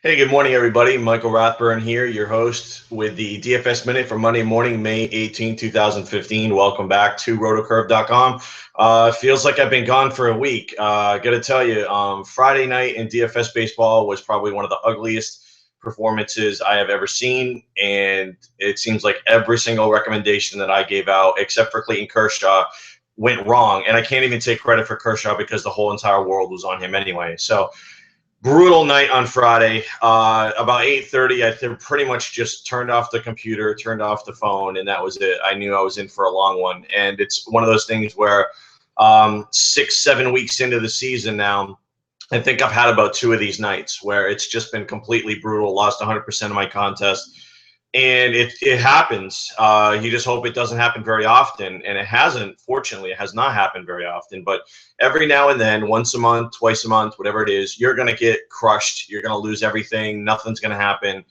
Hey, good morning, everybody. Michael Rathburn here, your host with the DFS Minute for Monday morning, May 18, 2015. Welcome back to rotocurve.com. Feels like I've been gone for a week. Got to tell you, Friday night in DFS baseball was probably one of the ugliest performances I have ever seen, and it seems like every single recommendation that I gave out, except for Clayton Kershaw, went wrong. And I can't even take credit for Kershaw because the whole entire world was on him anyway. So brutal night on Friday. About 8:30, I pretty much just turned off the computer, turned off the phone, and that was it. I knew I was in for a long one. And it's one of those things where 6-7 weeks into the season now, I think I've had about two of these nights where it's just been completely brutal, lost 100% of my contest. And it happens. You just hope it doesn't happen very often. And it hasn't, fortunately, it has not happened very often. But every now and then, once a month, twice a month, whatever it is, you're going to get crushed. You're going to lose everything. Nothing's going to happen.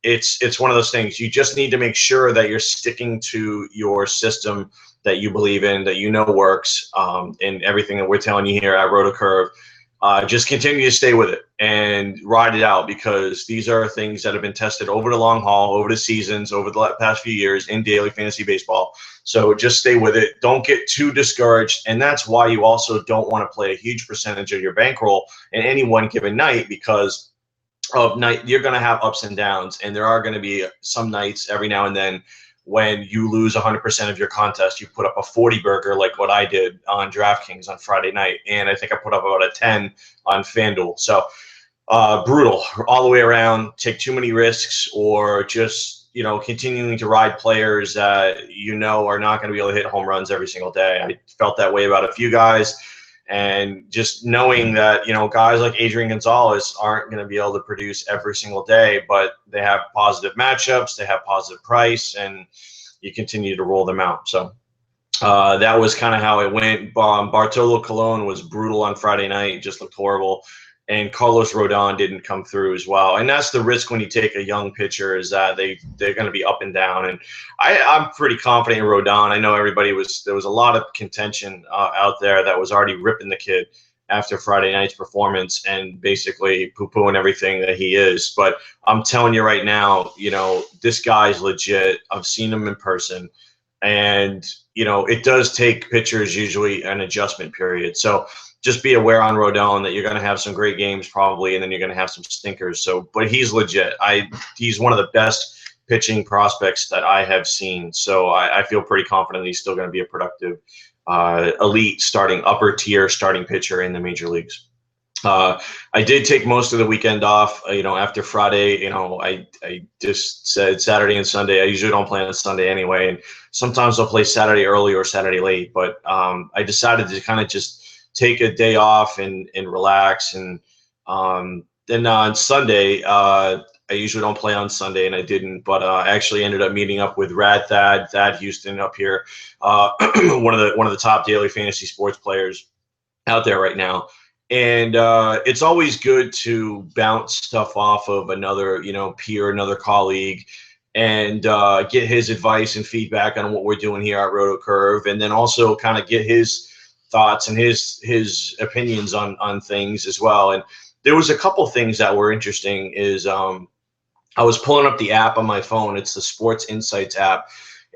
It's one of those things. You just need to make sure that you're sticking to your system that you believe in, that you know works, and everything that we're telling you here at RotoCurve. Just continue to stay with it and ride it out, because these are things that have been tested over the long haul, over the seasons, over the past few years in daily fantasy baseball. So just stay with it. Don't get too discouraged. And that's why you also don't want to play a huge percentage of your bankroll in any one given night, because of night you're going to have ups and downs. And there are going to be some nights every now and then when you lose 100% of your contest. You put up a 40 burger like what I did on DraftKings on Friday night, and I think I put up about a 10 on FanDuel. So brutal all the way around. Take too many risks, or just continuing to ride players that are not going to be able to hit home runs every single day. I felt that way about a few guys, and just knowing that guys like Adrian Gonzalez aren't going to be able to produce every single day, but they have positive matchups, they have positive price, and you continue to roll them out. So that was kind of how it went. Bartolo Colon was brutal on Friday night. It just looked horrible. And Carlos Rodon didn't come through as well. And that's the risk when you take a young pitcher, is that they're going to be up and down. And I'm pretty confident in Rodon. I know there was a lot of contention out there that was already ripping the kid after Friday night's performance and basically poo-pooing everything that he is. But I'm telling you right now, this guy's legit. I've seen him in person. And, it does take pitchers usually an adjustment period. So just be aware on Rodon that you're going to have some great games probably, and then you're going to have some stinkers. So, but he's legit. He's one of the best pitching prospects that I have seen. So I feel pretty confident that he's still going to be a productive, elite upper tier starting pitcher in the major leagues. I did take most of the weekend off, after Friday. I just said Saturday and Sunday. I usually don't play on Sunday anyway. And sometimes I'll play Saturday early or Saturday late. But I decided to kind of just take a day off and relax. And then on Sunday, I usually don't play on Sunday, and I didn't. But I actually ended up meeting up with Thad Houston up here, one of the top daily fantasy sports players out there right now. And it's always good to bounce stuff off of another, peer, another colleague, and get his advice and feedback on what we're doing here at RotoCurve, and then also kind of get his thoughts and his opinions on things as well. And there was a couple things that were interesting. Is I was pulling up the app on my phone. It's the Sports Insights app.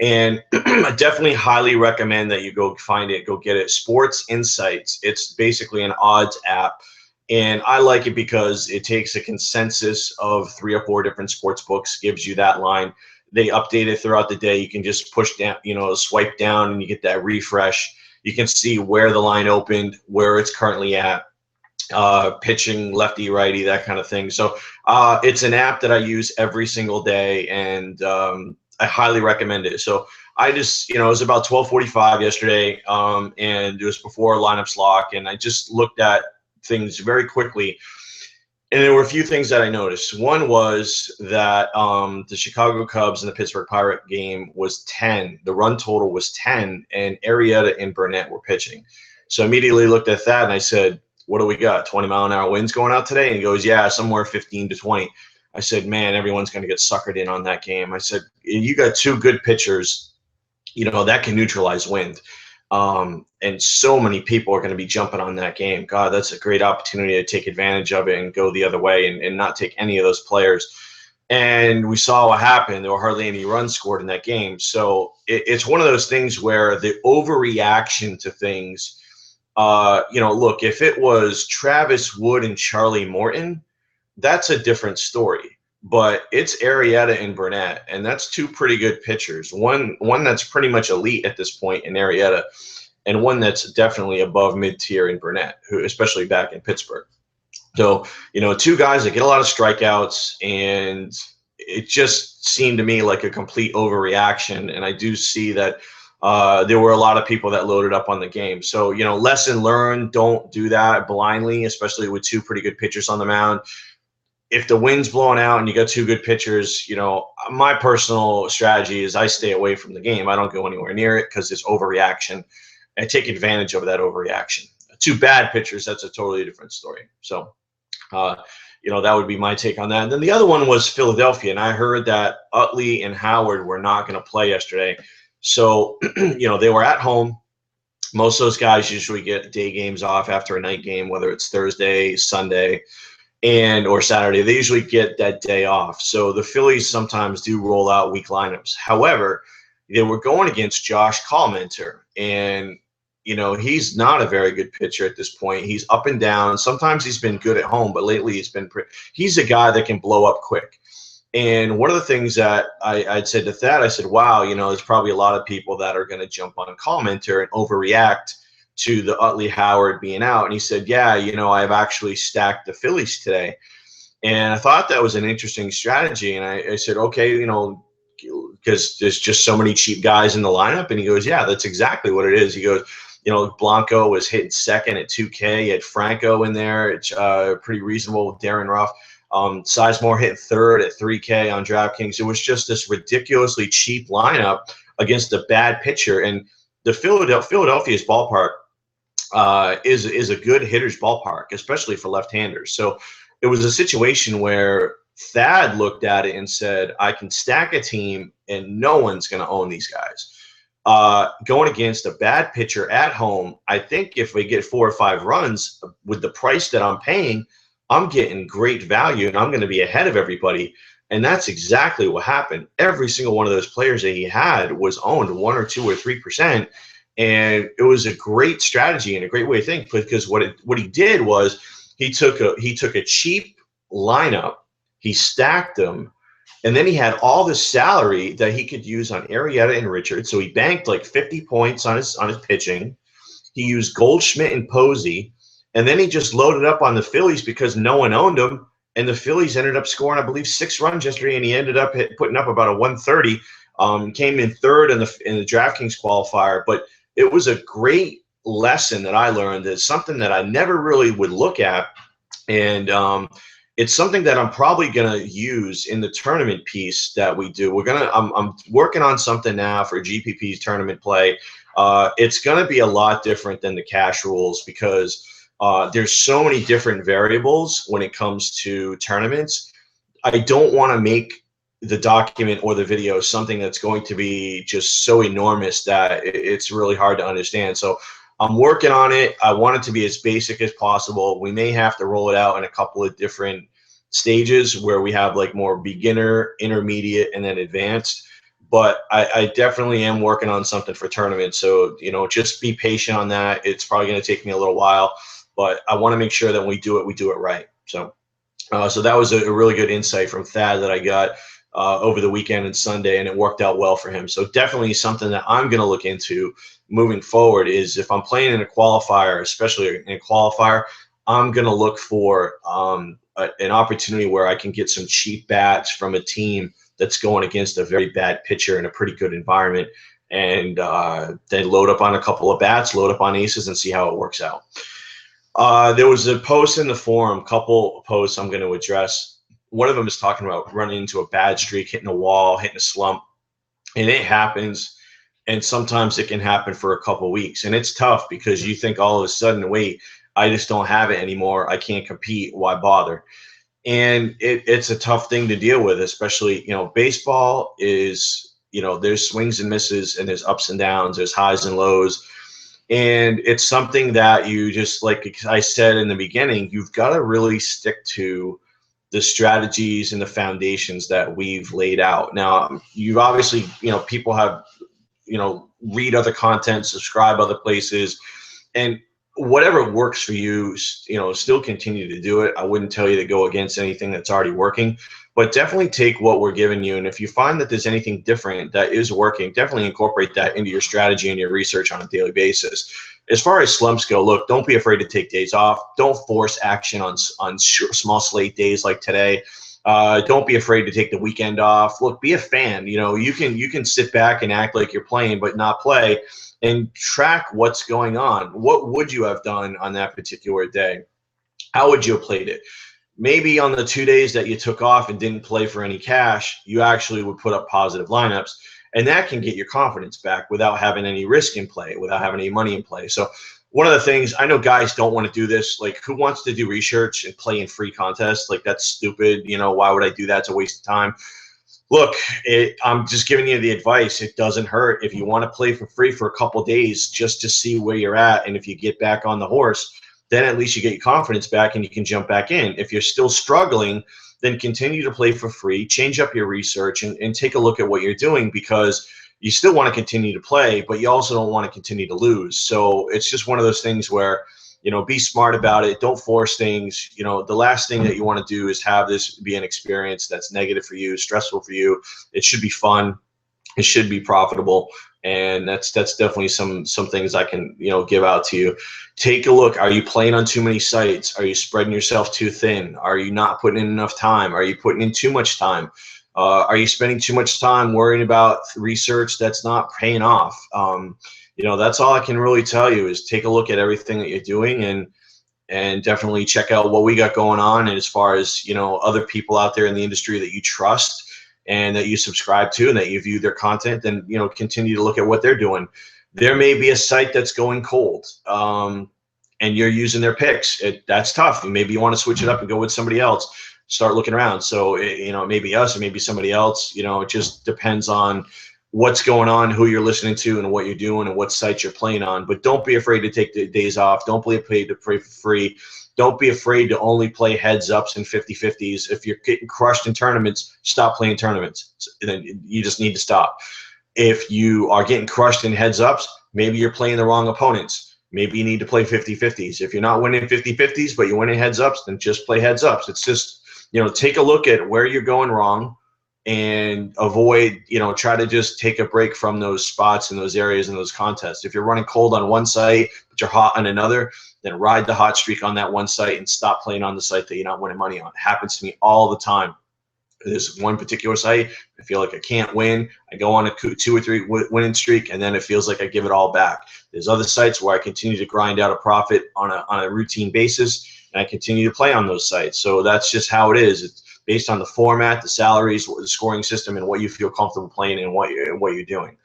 And I definitely highly recommend that you go find it, go get it. Sports Insights. It's basically an odds app. And I like it because it takes a consensus of 3 or 4 different sports books, gives you that line. They update it throughout the day. You can just push down, swipe down, and you get that refresh. You can see where the line opened, where it's currently at, pitching, lefty, righty, that kind of thing. So it's an app that I use every single day, and I highly recommend it. So I just, it was about 12:45 yesterday, and it was before lineups lock, and I just looked at things very quickly. And there were a few things that I noticed. One was that the Chicago Cubs and the Pittsburgh Pirate game was 10. The run total was 10, and Arrieta and Burnett were pitching. So I immediately looked at that, and I said, what do we got, 20-mile-an-hour winds going out today? And he goes, yeah, somewhere 15 to 20. I said, man, everyone's going to get suckered in on that game. I said, you got 2 good pitchers, that can neutralize wind. And so many people are going to be jumping on that game. God, that's a great opportunity to take advantage of it and go the other way and not take any of those players. And we saw what happened. There were hardly any runs scored in that game. So it's one of those things where the overreaction to things, look, if it was Travis Wood and Charlie Morton, that's a different story. But it's Arrieta and Burnett, and that's two pretty good pitchers. One that's pretty much elite at this point in Arrieta, and one that's definitely above mid-tier in Burnett, who especially back in Pittsburgh. So, two guys that get a lot of strikeouts, and it just seemed to me like a complete overreaction. And I do see that there were a lot of people that loaded up on the game. So, lesson learned, don't do that blindly, especially with two pretty good pitchers on the mound. If the wind's blowing out and you got two good pitchers, my personal strategy is I stay away from the game. I don't go anywhere near it because it's overreaction. I take advantage of that overreaction. Two bad pitchers, that's a totally different story. So, that would be my take on that. And then the other one was Philadelphia, and I heard that Utley and Howard were not going to play yesterday. So, they were at home. Most of those guys usually get day games off after a night game, whether it's Thursday, Sunday, or Saturday. They usually get that day off. So the Phillies sometimes do roll out weak lineups. However, they were going against Josh Collmenter, and he's not a very good pitcher at this point. He's up and down. Sometimes he's been good at home, but lately he's a guy that can blow up quick. And one of the things that I'd said to Thad, I said, wow, there's probably a lot of people that are going to jump on Collmenter and overreact to the Utley Howard being out. And he said, yeah, I've actually stacked the Phillies today. And I thought that was an interesting strategy. And I said, okay, because there's just so many cheap guys in the lineup. And he goes, yeah, that's exactly what it is. He goes, Blanco was hitting second at 2K. He had Franco in there. It's pretty reasonable. Darren Ruff. Sizemore hit third at 3K on DraftKings. It was just this ridiculously cheap lineup against a bad pitcher. And the Philadelphia's ballpark is a good hitter's ballpark, especially for left-handers. So it was a situation where Thad looked at it and said, I can stack a team and no one's going to own these guys. Going against a bad pitcher at home, I think if we get 4 or 5 runs with the price that I'm paying, I'm getting great value and I'm going to be ahead of everybody. And that's exactly what happened. Every single one of those players that he had was owned 1 or 2 or 3%. And it was a great strategy and a great way to think, because what he did was he took a cheap lineup, he stacked them, and then he had all this salary that he could use on Arrieta and Richards. So he banked like 50 points on his pitching. He used Goldschmidt and Posey, and then he just loaded up on the Phillies because no one owned them. And the Phillies ended up scoring, I believe, 6 runs yesterday, and he ended up putting up about a 130. Came in third in the DraftKings qualifier. But it was a great lesson that I learned. It's something that I never really would look at, and it's something that I'm probably gonna use in the tournament piece that we do. I'm working on something now for GPP's tournament play. It's gonna be a lot different than the cash rules because there's so many different variables when it comes to tournaments. I don't want to make the document or the video something that's going to be just so enormous that it's really hard to understand. So I'm working on it. I want it to be as basic as possible. We may have to roll it out in a couple of different stages where we have like more beginner, intermediate, and then advanced. But I definitely am working on something for tournaments. So, just be patient on that. It's probably going to take me a little while, but I want to make sure that when we do it right. So that was a really good insight from Thad that I got over the weekend and Sunday, and it worked out well for him. So definitely something that I'm going to look into moving forward is if I'm playing in a qualifier, especially in a qualifier, I'm going to look for an opportunity where I can get some cheap bats from a team that's going against a very bad pitcher in a pretty good environment, and then load up on a couple of bats, load up on aces, and see how it works out. There was a post in the forum, couple posts I'm going to address. One of them is talking about running into a bad streak, hitting a wall, hitting a slump, and it happens. And sometimes it can happen for a couple weeks, and it's tough because you think all of a sudden, wait, I just don't have it anymore. I can't compete. Why bother? And it's a tough thing to deal with, especially, baseball is, there's swings and misses and there's ups and downs, there's highs and lows. And it's something that you just, like I said in the beginning, you've got to really stick to the strategies and the foundations that we've laid out. Now, you've obviously, people have, read other content, subscribe other places, and whatever works for you, still continue to do it. I wouldn't tell you to go against anything that's already working, but definitely take what we're giving you. And if you find that there's anything different that is working, definitely incorporate that into your strategy and your research on a daily basis. As far as slumps go, look, don't be afraid to take days off. Don't force action on small slate days like today. Don't be afraid to take the weekend off. Look, be a fan. You can sit back and act like you're playing, but not play, and track what's going on. What would you have done on that particular day? How would you have played it? Maybe on the 2 days that you took off and didn't play for any cash, you actually would put up positive lineups, and that can get your confidence back without having any risk in play, without having any money in play. So one of the things, I know guys don't want to do this. Like, who wants to do research and play in free contests? Like, that's stupid. Why would I do that? It's a waste of time. Look, I'm just giving you the advice. It doesn't hurt if you want to play for free for a couple of days just to see where you're at. And if you get back on the horse, then at least you get your confidence back and you can jump back in. If you're still struggling, then continue to play for free, change up your research, and take a look at what you're doing, because you still want to continue to play, but you also don't want to continue to lose. So it's just one of those things where, be smart about it. Don't force things. The last thing that you want to do is have this be an experience that's negative for you, stressful for you. It should be fun. It should be profitable. And that's definitely some things I can, give out to you. Take a look. Are you playing on too many sites? Are you spreading yourself too thin? Are you not putting in enough time? Are you putting in too much time? Are you spending too much time worrying about research that's not paying off? That's all I can really tell you is take a look at everything that you're doing, and definitely check out what we got going on. And as far as, other people out there in the industry that you trust and that you subscribe to and that you view their content, then, continue to look at what they're doing. There may be a site that's going cold, and you're using their picks. That's tough. Maybe you want to switch it up and go with somebody else. Start looking around. So, it may be us or maybe somebody else. It just depends on what's going on, who you're listening to, and what you're doing, and what sites you're playing on. But don't be afraid to take the days off. Don't be afraid to play for free. Don't be afraid to only play heads ups and 50-50s. If you're getting crushed in tournaments, stop playing tournaments. Then you just need to stop. If you are getting crushed in heads ups, maybe you're playing the wrong opponents. Maybe you need to play 50-50s. If you're not winning 50-50s, but you're winning heads ups, then just play heads ups. It's just, take a look at where you're going wrong and avoid, try to just take a break from those spots and those areas and those contests. If you're running cold on one site, but you're hot on another, then ride the hot streak on that one site and stop playing on the site that you're not winning money on. It happens to me all the time. There's one particular site, I feel like I can't win. I go on a 2 or 3 winning streak, and then it feels like I give it all back. There's other sites where I continue to grind out a profit on a routine basis, and I continue to play on those sites. So that's just how it is. It's based on the format, the salaries, the scoring system, and what you feel comfortable playing and what you're doing.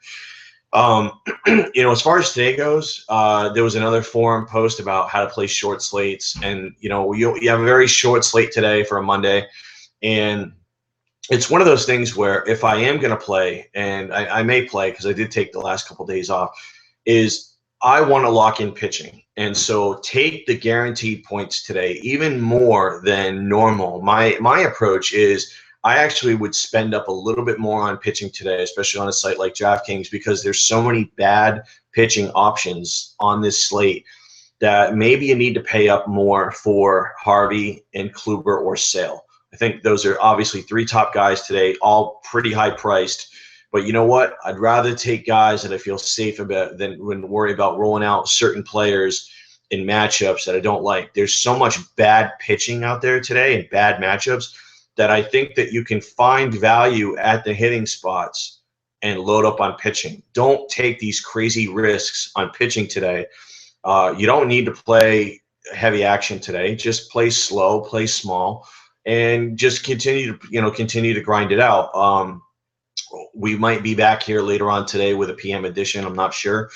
As far as today goes, there was another forum post about how to play short slates, and you have a very short slate today for a Monday, and it's one of those things where if I am going to play, and I may play because I did take the last couple days off, is I want to lock in pitching. And so take the guaranteed points today, even more than normal. My approach is I actually would spend up a little bit more on pitching today, especially on a site like DraftKings, because there's so many bad pitching options on this slate that maybe you need to pay up more for Harvey and Kluber or Sale. I think those are obviously 3 top guys today, all pretty high priced. But you know what? I'd rather take guys that I feel safe about than worry about rolling out certain players in matchups that I don't like. There's so much bad pitching out there today and bad matchups that I think that you can find value at the hitting spots and load up on pitching. Don't take these crazy risks on pitching today. You don't need to play heavy action today. Just play slow, play small, and just continue to grind it out. We might be back here later on today with a PM edition. I'm not sure.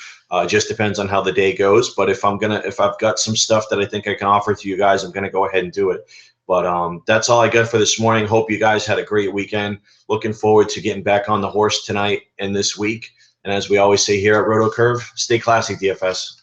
Just depends on how the day goes. But if I've got some stuff that I think I can offer to you guys, I'm gonna go ahead and do it. But that's all I got for this morning. Hope you guys had a great weekend. Looking forward to getting back on the horse tonight and this week. And as we always say here at RotoCurve, stay classy, DFS.